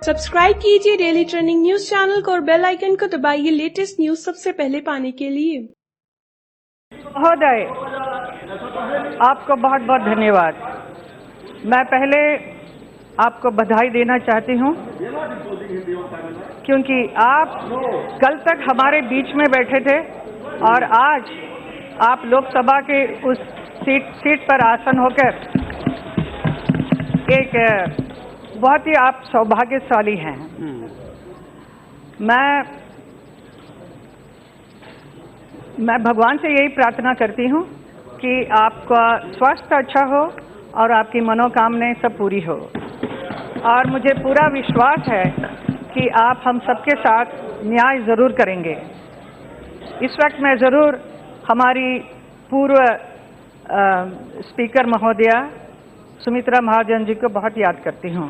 Subscribe कीजिए daily trending news channel को और बेल आइकन को दबाइए लेटेस्ट न्यूज सबसे पहले पाने के लिए। महोदय, आपको बहुत बहुत धन्यवाद। मैं पहले आपको बधाई देना चाहती हूं क्योंकि आप कल तक हमारे बीच में बैठे थे और आज आप लोकसभा के उस सीट पर आसन होकर एक बहुत ही आप सौभाग्यशाली हैं। मैं भगवान से यही प्रार्थना करती हूँ कि आपका स्वास्थ्य अच्छा हो और आपकी मनोकामनाएं सब पूरी हो। और मुझे पूरा विश्वास है कि आप हम सबके साथ न्याय ज़रूर करेंगे। इस वक्त मैं ज़रूर हमारी पूर्व स्पीकर महोदया सुमित्रा महाजन जी को बहुत याद करती हूँ।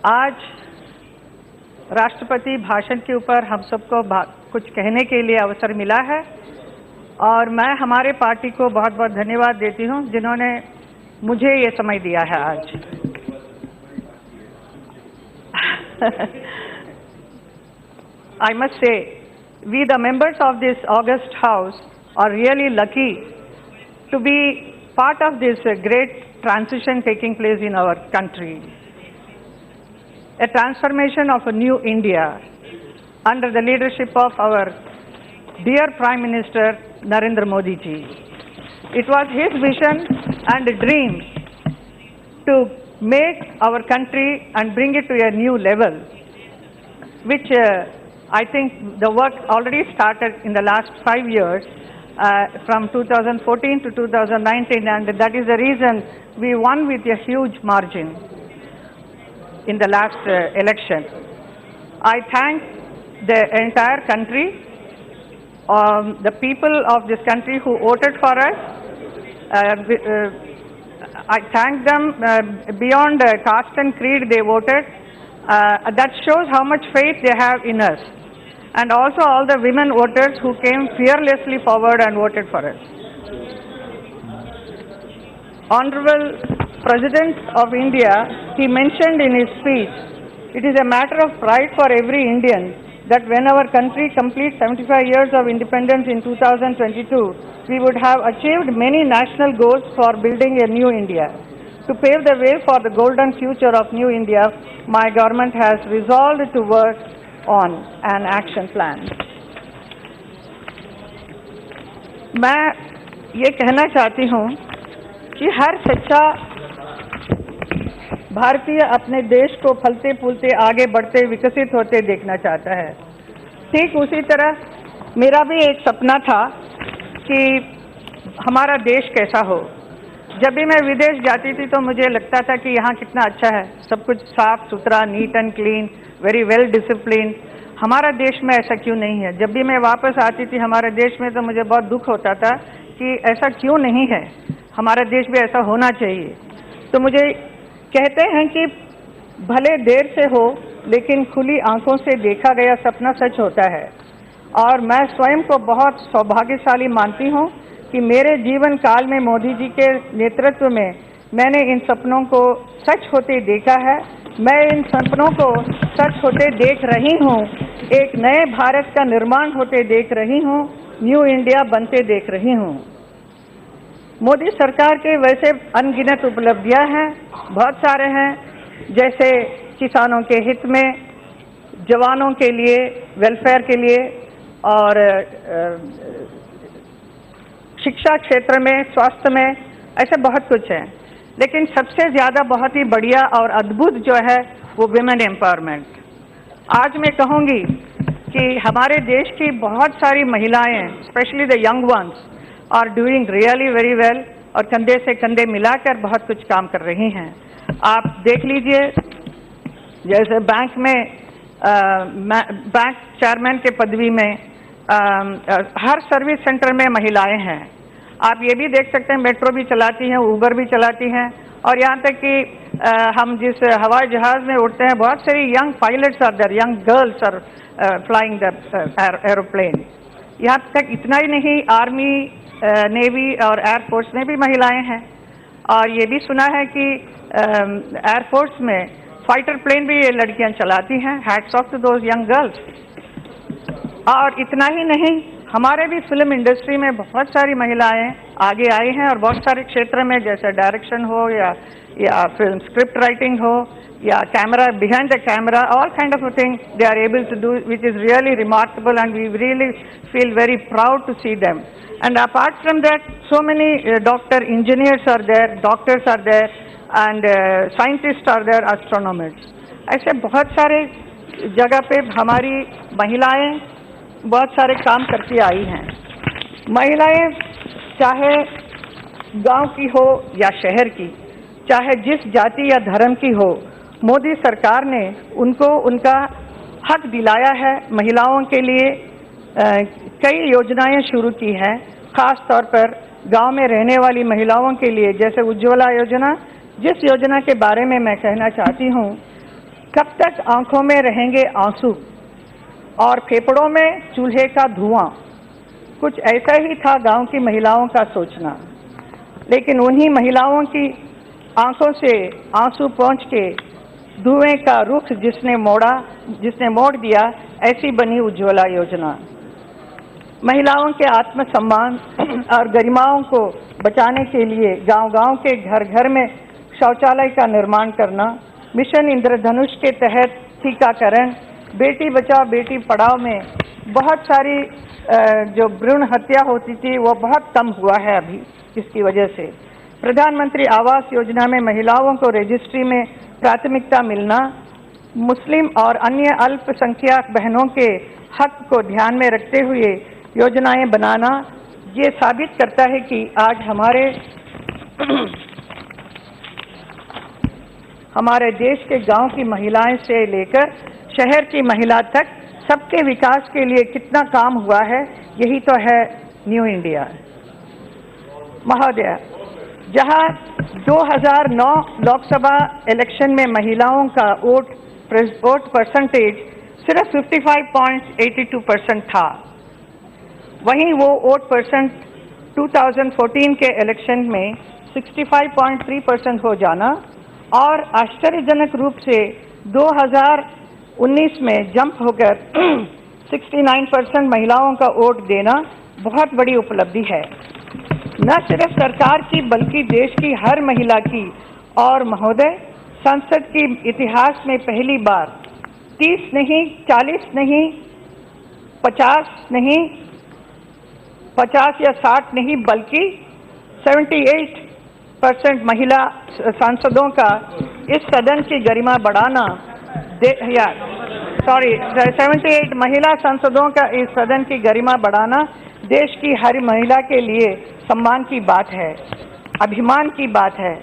आज राष्ट्रपति भाषण के ऊपर हम सबको कुछ कहने के लिए अवसर मिला है और मैं हमारे पार्टी को बहुत बहुत धन्यवाद देती हूँ जिन्होंने मुझे ये समय दिया है आज। I must say, we the members of this august house are really lucky to be part of this great transition taking place in our country. A transformation of a new India under the leadership of our dear Prime Minister Narendra Modi ji. It was his vision and dream to make our country and bring it to a new level, which I think the work already started in the last 5 years, from 2014 to 2019, and that is the reason we won with a huge margin in the last election. I thank the entire country, the people of this country who voted for us. I thank them beyond caste and creed they voted. That shows how much faith they have in us. And also all the women voters who came fearlessly forward and voted for us. Honorable President of India, he mentioned in his speech, it is a matter of pride for every Indian that when our country completes 75 years of independence in 2022, we would have achieved many national goals for building a new India. To pave the way for the golden future of new India, my government has resolved to work on an action plan. मैं ये कहना चाहती हूँ कि हर सच्चा भारतीय अपने देश को फलते फूलते आगे बढ़ते विकसित होते देखना चाहता है। ठीक उसी तरह मेरा भी एक सपना था कि हमारा देश कैसा हो। जब भी मैं विदेश जाती थी तो मुझे लगता था कि यहाँ कितना अच्छा है, सब कुछ साफ सुथरा, neat and clean, very well discipline. हमारा देश में ऐसा क्यों नहीं है? जब भी मैं वापस आती थी हमारे देश में तो मुझे बहुत दुख होता था कि ऐसा क्यों नहीं है, हमारा देश भी ऐसा होना चाहिए। तो मुझे कहते हैं कि भले देर से हो लेकिन खुली आंखों से देखा गया सपना सच होता है। और मैं स्वयं को बहुत सौभाग्यशाली मानती हूँ कि मेरे जीवन काल में मोदी जी के नेतृत्व में मैंने इन सपनों को सच होते देखा है। मैं इन सपनों को सच होते देख रही हूँ, एक नए भारत का निर्माण होते देख रही हूँ, न्यू इंडिया बनते देख रही हूँ। मोदी सरकार के वैसे अनगिनत उपलब्धियां हैं, बहुत सारे हैं, जैसे किसानों के हित में, जवानों के लिए, वेलफेयर के लिए और शिक्षा क्षेत्र में, स्वास्थ्य में, ऐसे बहुत कुछ है। लेकिन सबसे ज़्यादा बहुत ही बढ़िया और अद्भुत जो है वो विमेन एम्पावरमेंट। आज मैं कहूँगी कि हमारे देश की बहुत सारी महिलाएं, specially the young ones, are doing really very well और कंधे से कंधे मिलाकर बहुत कुछ काम कर रही हैं। आप देख लीजिए, जैसे बैंक में बैंक चेयरमैन के पदवी में हर सर्विस सेंटर में महिलाएं हैं। आप ये भी देख सकते हैं, मेट्रो भी चलाती हैं, उबर भी चलाती हैं और यहाँ तक कि हम जिस हवाई जहाज़ में उड़ते हैं बहुत सारी young pilots are there, young girls are flying the aeroplane. यहाँ तक इतना ही नहीं, आर्मी, नेवी और एयरफोर्स में भी महिलाएं हैं। और ये भी सुना है कि एयरफोर्स में फाइटर प्लेन भी ये लड़कियां चलाती हैं। Hats off to those young girls. और इतना ही नहीं, हमारे भी फिल्म इंडस्ट्री में बहुत सारी महिलाएं आगे आई हैं और बहुत सारे क्षेत्र में, जैसे डायरेक्शन हो या फिल्म स्क्रिप्ट राइटिंग हो या camera, behind the camera, all kind of thing they are able to do, which is really remarkable and we really feel very proud to see them. And apart from that, so many doctor engineers are there, doctors are there, and scientists are there, astronomers. ऐसे बहुत सारे जगह पे हमारी महिलाएं बहुत सारे काम करती आई हैं. महिलाएं चाहे गांव की हो या शहर की, चाहे जिस जाति या धर्म की हो, मोदी सरकार ने उनको उनका हक दिलाया है. महिलाओं के लिए कई योजनाएं शुरू की हैं, खास तौर पर गांव में रहने वाली महिलाओं के लिए, जैसे उज्ज्वला योजना, जिस योजना के बारे में मैं कहना चाहती हूं, कब तक आंखों में रहेंगे आंसू और फेफड़ों में चूल्हे का धुआं, कुछ ऐसा ही था गांव की महिलाओं का सोचना. लेकिन उन्हीं महिलाओं की आंखों से आंसू पहुंच के धुएं का रुख जिसने मोड़ दिया, ऐसी बनी उज्ज्वला योजना. महिलाओं के आत्मसम्मान और गरिमाओं को बचाने के लिए गांव-गांव के घर-घर में शौचालय का निर्माण करना, मिशन इंद्रधनुष के तहत टीकाकरण, बेटी बचाओ बेटी पढ़ाओ में बहुत सारी जो भ्रूण हत्या होती थी वो बहुत कम हुआ है अभी इसकी वजह से. प्रधानमंत्री आवास योजना में महिलाओं को रजिस्ट्री में प्राथमिकता मिलना, मुस्लिम और अन्य अल्पसंख्यक बहनों के हक को ध्यान में रखते हुए योजनाएं बनाना, ये साबित करता है कि आज हमारे देश के गांव की महिलाएं से लेकर शहर की महिला तक सबके विकास के लिए कितना काम हुआ है. यही तो है न्यू इंडिया. महोदय, जहां 2009 लोकसभा इलेक्शन में महिलाओं का वोट परसेंटेज सिर्फ 55.82% था, वहीं वो वोट परसेंट 2014 के इलेक्शन में 65.3% हो जाना और आश्चर्यजनक रूप से 2019 में जंप होकर 69% महिलाओं का वोट देना बहुत बड़ी उपलब्धि है, न सिर्फ सरकार की बल्कि देश की हर महिला की. और महोदय, संसद के इतिहास में पहली बार 30 नहीं, 40 नहीं, 50 नहीं, 50 या 60 नहीं, बल्कि 78% महिला सांसदों का इस सदन की गरिमा बढ़ाना, 78 महिला सांसदों का इस सदन की गरिमा बढ़ाना देश की हर महिला के लिए सम्मान की बात है, अभिमान की बात है,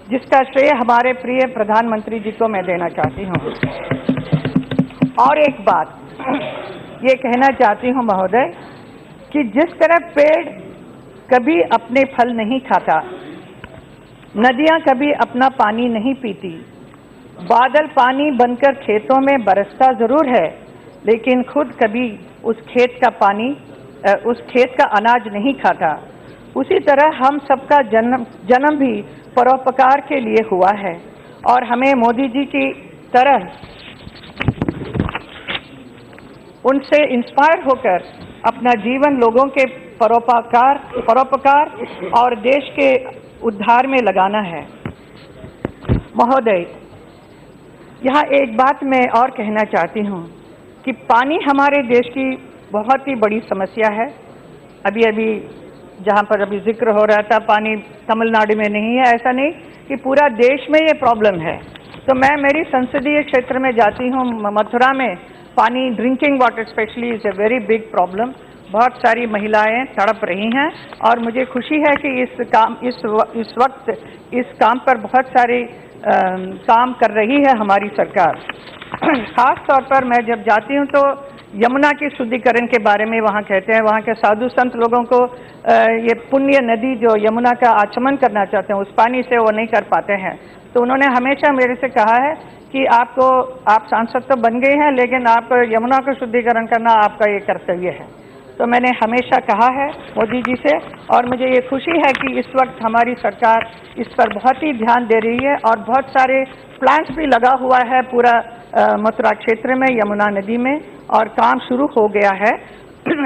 जिसका श्रेय हमारे प्रिय प्रधानमंत्री जी को मैं देना चाहती हूँ. और एक बात ये कहना चाहती हूँ महोदय, कि जिस तरह पेड़ कभी अपने फल नहीं खाता, नदियां कभी अपना पानी नहीं पीती, बादल पानी बनकर खेतों में बरसता जरूर है, लेकिन खुद कभी उस खेत का अनाज नहीं खाता, उसी तरह हम सबका जन्म भी परोपकार के लिए हुआ है. और हमें मोदी जी की तरह उनसे इंस्पायर होकर अपना जीवन लोगों के परोपकार और देश के उद्धार में लगाना है. महोदय, यहाँ एक बात मैं और कहना चाहती हूँ कि पानी हमारे देश की बहुत ही बड़ी समस्या है. अभी जहाँ पर अभी जिक्र हो रहा था, पानी तमिलनाडु में नहीं है, ऐसा नहीं कि पूरा देश में ये प्रॉब्लम है. तो मैं मेरी संसदीय क्षेत्र में जाती हूँ, मथुरा में पानी, drinking water specially is a very big problem. बहुत सारी महिलाएं तड़प रही हैं और मुझे खुशी है कि इस वक्त इस काम पर बहुत सारे काम कर रही है हमारी सरकार. खास तौर पर मैं जब जाती हूँ तो यमुना की शुद्धिकरण के बारे में वहाँ कहते हैं, वहाँ के साधु संत लोगों को ये पुण्य नदी जो यमुना का आचमन करना चाहते हैं, उस पानी से वो नहीं कर पाते हैं. तो उन्होंने हमेशा मेरे से कहा है कि आप सांसद तो बन गए हैं, लेकिन आपको यमुना का शुद्धिकरण करना आपका ये कर्तव्य है. तो मैंने हमेशा कहा है मोदी जी से, और मुझे ये खुशी है कि इस वक्त हमारी सरकार इस पर बहुत ही ध्यान दे रही है और बहुत सारे प्लांट्स भी लगा हुआ है पूरा मथुरा क्षेत्र में, यमुना नदी में, और काम शुरू हो गया है।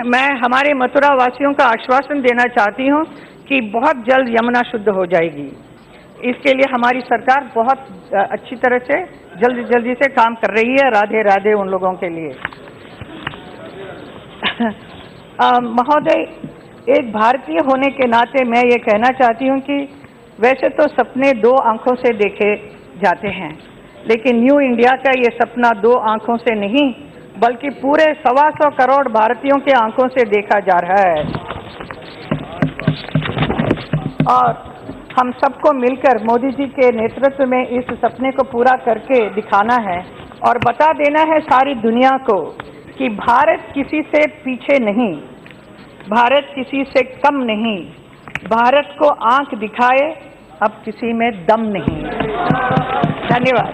मैं हमारे मथुरा वासियों का आश्वासन देना चाहती हूँ कि बहुत जल्द यमुना शुद्ध हो जाएगी। इसके लिए हमारी सरकार बहुत अच्छी तरह से जल्दी से काम कर रही है। राधे राधे उन लोगों के लिए। महोदय, एक भारतीय होने के नाते मैं ये कहना चाहती हूँ कि वैसे तो सपने दो आंखों से देखे जाते हैं, लेकिन न्यू इंडिया का ये सपना दो आंखों से नहीं बल्कि पूरे 125 करोड़ भारतीयों के आंखों से देखा जा रहा है। और हम सबको मिलकर मोदी जी के नेतृत्व में इस सपने को पूरा करके दिखाना है और बता देना है सारी दुनिया को कि भारत किसी से पीछे नहीं, भारत किसी से कम नहीं, भारत को आंख दिखाए अब किसी में दम नहीं। धन्यवाद।